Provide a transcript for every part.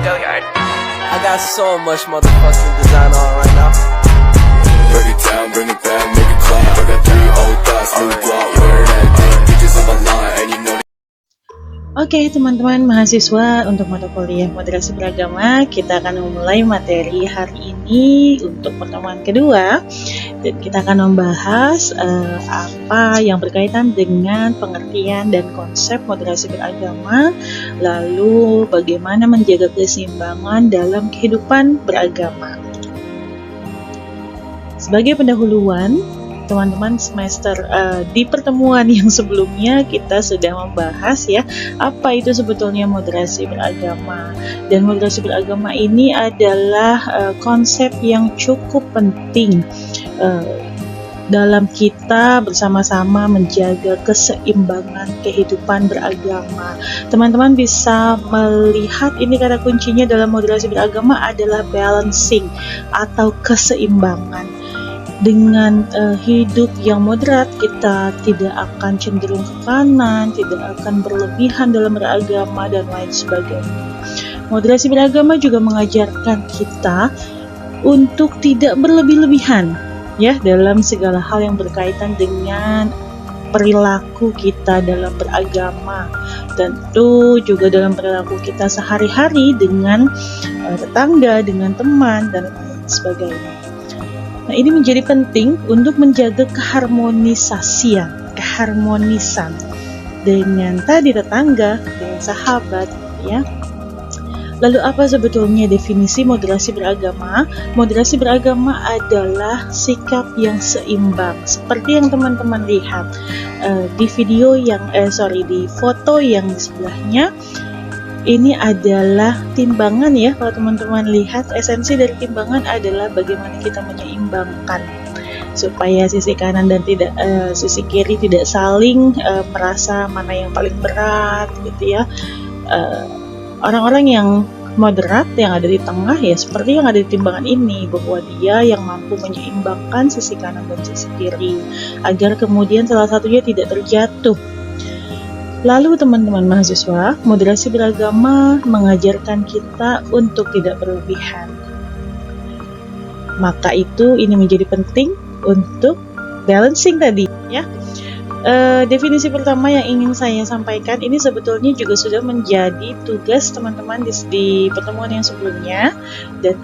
I got so much motherfucking design on right now. Break it down, bring it back, make it clap. I got 3 old thoughts, new block, wear that thing. Bitches on my line, and you know. Oke teman-teman mahasiswa, untuk mata kuliah moderasi beragama kita akan memulai materi hari ini untuk pertemuan kedua, dan kita akan membahas apa yang berkaitan dengan pengertian dan konsep moderasi beragama, lalu bagaimana menjaga keseimbangan dalam kehidupan beragama. Sebagai pendahuluan, teman-teman semester di pertemuan yang sebelumnya kita sudah membahas ya apa itu sebetulnya moderasi beragama, dan moderasi beragama ini adalah konsep yang cukup penting dalam kita bersama-sama menjaga keseimbangan kehidupan beragama. Teman-teman bisa melihat ini kata kuncinya dalam moderasi beragama adalah balancing atau keseimbangan. Dengan hidup yang moderat, kita tidak akan cenderung ke kanan, tidak akan berlebihan dalam beragama, dan lain sebagainya. Moderasi beragama juga mengajarkan kita untuk tidak berlebih-lebihan ya dalam segala hal yang berkaitan dengan perilaku kita dalam beragama, tentu juga dalam perilaku kita sehari-hari dengan tetangga, dengan teman, dan lain sebagainya. Nah, ini menjadi penting untuk menjaga keharmonisan dengan tadi tetangga, dengan sahabat, ya. Lalu apa sebetulnya definisi moderasi beragama? Moderasi beragama adalah sikap yang seimbang, seperti yang teman-teman lihat di video yang di foto yang di sebelahnya. Ini adalah timbangan ya, kalau teman-teman lihat esensi dari timbangan adalah bagaimana kita menyeimbangkan supaya sisi kanan dan sisi kiri tidak saling merasa mana yang paling berat gitu ya. Orang-orang yang moderat yang ada di tengah ya seperti yang ada di timbangan ini, bahwa dia yang mampu menyeimbangkan sisi kanan dan sisi kiri agar kemudian salah satunya tidak terjatuh. Lalu teman-teman mahasiswa, moderasi beragama mengajarkan kita untuk tidak berlebihan. Maka ini menjadi penting untuk balancing tadi ya. Definisi pertama yang ingin saya sampaikan ini sebetulnya juga sudah menjadi tugas teman-teman di pertemuan yang sebelumnya, dan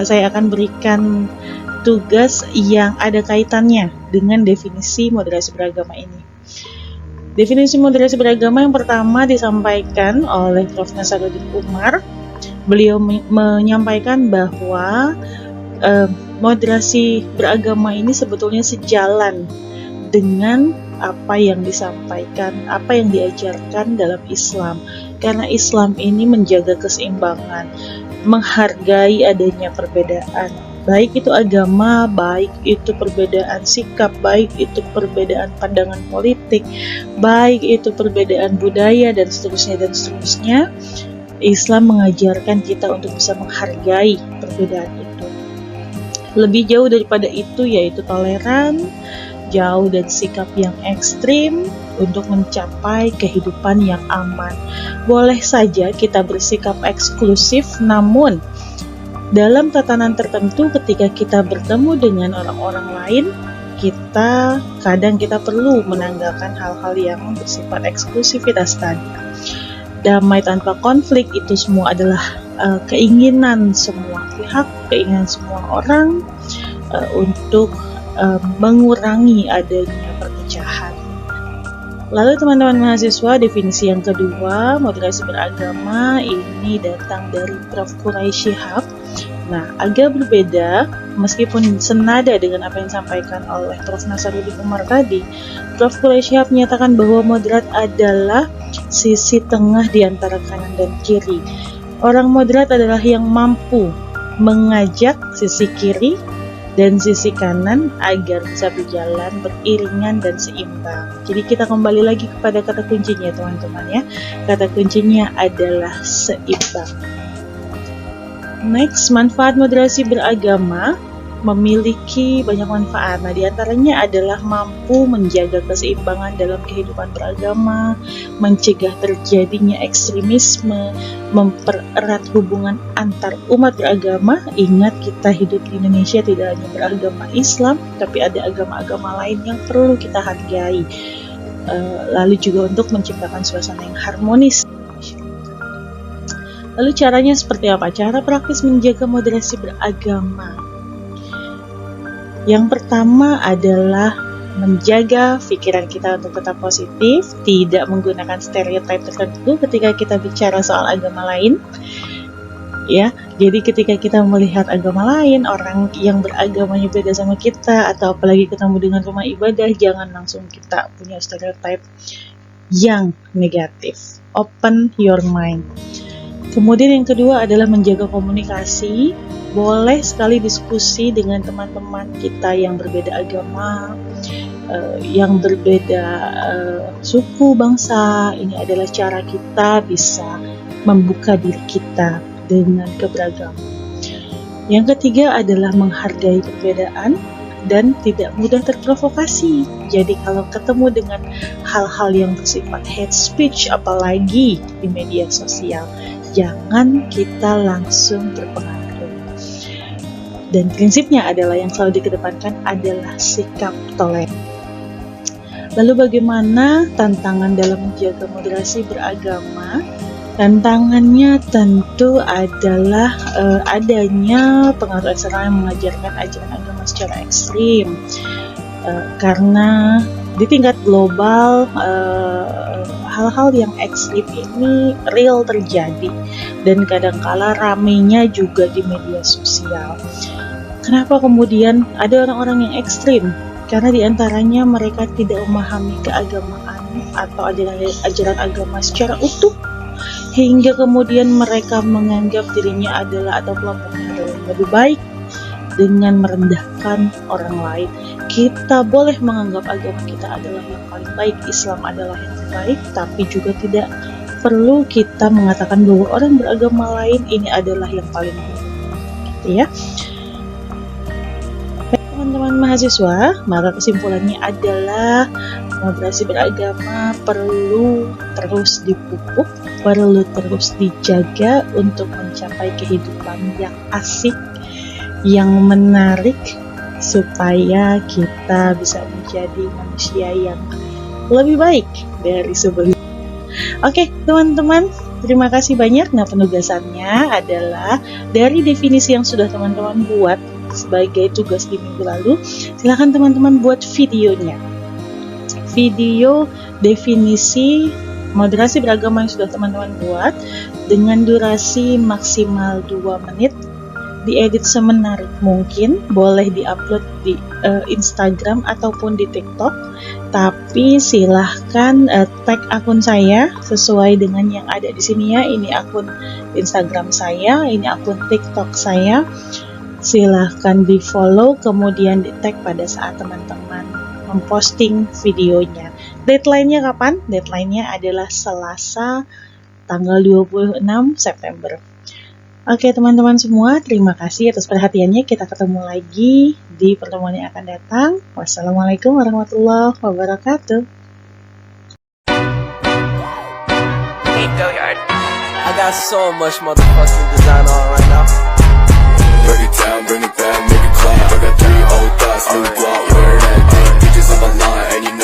saya akan berikan tugas yang ada kaitannya dengan definisi moderasi beragama ini. Definisi moderasi beragama yang pertama disampaikan oleh Prof. Nasaruddin Umar. Beliau menyampaikan bahwa moderasi beragama ini sebetulnya sejalan dengan apa yang disampaikan, apa yang diajarkan dalam Islam. Karena Islam ini menjaga keseimbangan, menghargai adanya perbedaan. Baik itu agama, baik itu perbedaan sikap, baik itu perbedaan pandangan politik, baik itu perbedaan budaya, dan seterusnya. Islam mengajarkan kita untuk bisa menghargai perbedaan itu. Lebih jauh daripada itu yaitu toleran, jauh dari sikap yang ekstrim untuk mencapai kehidupan yang aman. Boleh saja kita bersikap eksklusif, namun dalam tatanan tertentu ketika kita bertemu dengan orang-orang lain, kadang kita perlu menanggalkan hal-hal yang bersifat eksklusivitas tadi. Damai tanpa konflik itu semua adalah keinginan semua pihak, keinginan semua orang untuk mengurangi adanya perpecahan. Lalu teman-teman mahasiswa, definisi yang kedua, moderasi beragama ini datang dari Prof. Quraish Shihab. Nah, agak berbeda meskipun senada dengan apa yang disampaikan oleh Prof. Nasaruddin Umar tadi. Prof. Quraish Shihab menyatakan bahwa moderat adalah sisi tengah di antara kanan dan kiri. Orang moderat adalah yang mampu mengajak sisi kiri dan sisi kanan agar bisa berjalan beriringan dan seimbang. Jadi kita kembali lagi kepada kata kuncinya teman-teman ya. Kata kuncinya adalah seimbang. Next, manfaat moderasi beragama memiliki banyak manfaat. Nah, diantaranya adalah mampu menjaga keseimbangan dalam kehidupan beragama, mencegah terjadinya ekstremisme, mempererat hubungan antar umat beragama. Ingat, kita hidup di Indonesia tidak hanya beragama Islam, tapi ada agama-agama lain yang perlu kita hargai. Lalu juga untuk menciptakan suasana yang harmonis. Lalu caranya seperti apa? Cara praktis menjaga moderasi beragama. Yang pertama adalah menjaga pikiran kita untuk tetap positif, tidak menggunakan stereotip tertentu ketika kita bicara soal agama lain. Ya, jadi ketika kita melihat agama lain, orang yang beragamanya beda sama kita, atau apalagi ketemu dengan rumah ibadah, jangan langsung kita punya stereotip yang negatif. Open your mind. Kemudian yang kedua adalah menjaga komunikasi. Boleh sekali diskusi dengan teman-teman kita yang berbeda agama, yang berbeda suku, bangsa. Ini adalah cara kita bisa membuka diri kita dengan keberagaman. Yang ketiga adalah menghargai perbedaan dan tidak mudah terprovokasi. Jadi kalau ketemu dengan hal-hal yang bersifat hate speech, apalagi di media sosial, jangan kita langsung terpengaruh. Dan prinsipnya adalah yang selalu dikedepankan adalah sikap toleran. Lalu bagaimana tantangan dalam menjaga moderasi beragama? Tantangannya tentu adalah adanya pengaruh eksternal yang mengajarkan ajaran agama secara ekstrim. Karena di tingkat global hal-hal yang ekstrim ini real terjadi dan kadangkala ramenya juga di media sosial. Kenapa kemudian ada orang-orang yang ekstrim? Karena diantaranya mereka tidak memahami keagamaan atau ajaran agama secara utuh, hingga kemudian mereka menganggap dirinya adalah atau kelompoknya adalah yang lebih baik dengan merendahkan orang lain. Kita boleh menganggap agama kita adalah yang paling baik, Islam adalah yang terbaik, tapi juga tidak perlu kita mengatakan bahwa orang beragama lain ini adalah yang paling baik, gitu ya. Teman-teman mahasiswa, maka kesimpulannya adalah moderasi beragama perlu terus dipupuk, perlu terus dijaga untuk mencapai kehidupan yang asik, yang menarik, supaya kita bisa menjadi manusia yang lebih baik dari sebelumnya. Oke, teman-teman, terima kasih banyak. Nah, penugasannya adalah dari definisi yang sudah teman-teman buat sebagai tugas di minggu lalu, silakan teman-teman buat videonya. Video definisi moderasi beragama yang sudah teman-teman buat dengan durasi maksimal 2 menit, diedit semenarik mungkin, boleh diupload di Instagram ataupun di TikTok, tapi silahkan tag akun saya sesuai dengan yang ada di sini ya. Ini akun Instagram saya, ini akun TikTok saya. Silahkan di follow, kemudian di tag pada saat teman-teman memposting videonya. Deadline-nya kapan? Deadline-nya adalah Selasa tanggal 26 September. Oke teman-teman semua, terima kasih atas perhatiannya. Kita ketemu lagi di pertemuan yang akan datang. Wassalamualaikum warahmatullahi wabarakatuh. I got so much motherfucking design on right now. Break it down, bring it back, make it clap. I got 3 old thoughts, new block, wearing that thing. Bitches on my line, and you know